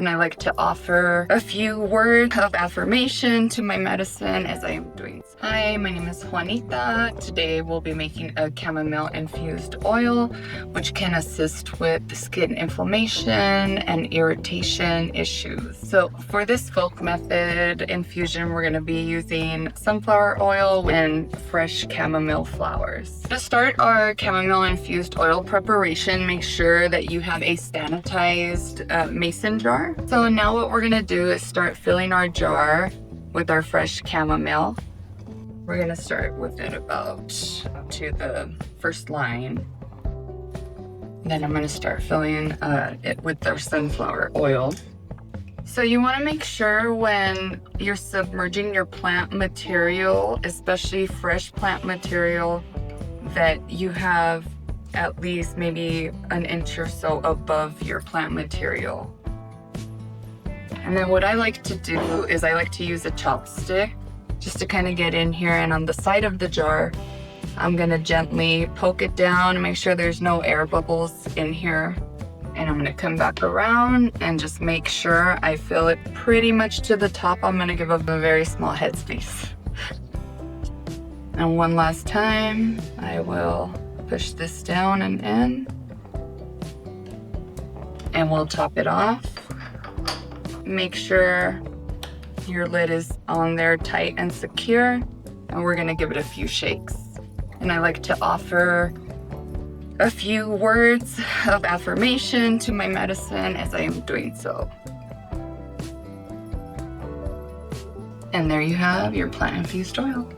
And I like to offer a few words of affirmation to my medicine as I am doing. Hi, my name is Juanita. Today we'll be making a chamomile infused oil, which can assist with skin inflammation and irritation issues. So for this folk method infusion, we're going to be using sunflower oil and fresh chamomile flowers. To start our chamomile infused oil preparation, make sure that you have a sanitized mason jar. So now what we're going to do is start filling our jar with our fresh chamomile. We're going to start with it about to the first line. Then I'm going to start filling it with our sunflower oil. So you want to make sure when you're submerging your plant material, especially fresh plant material, that you have at least maybe an inch or so above your plant material. And then what I like to do is I like to use a chopstick just to kind of get in here, and on the side of the jar, I'm gonna gently poke it down and make sure there's no air bubbles in here. And I'm gonna come back around and just make sure I fill it pretty much to the top. I'm gonna give up a very small headspace. And one last time, I will push this down and in. And we'll top it off. Make sure your lid is on there tight and secure. And we're gonna give it a few shakes. And I like to offer a few words of affirmation to my medicine as I am doing so. And there you have your plant infused oil.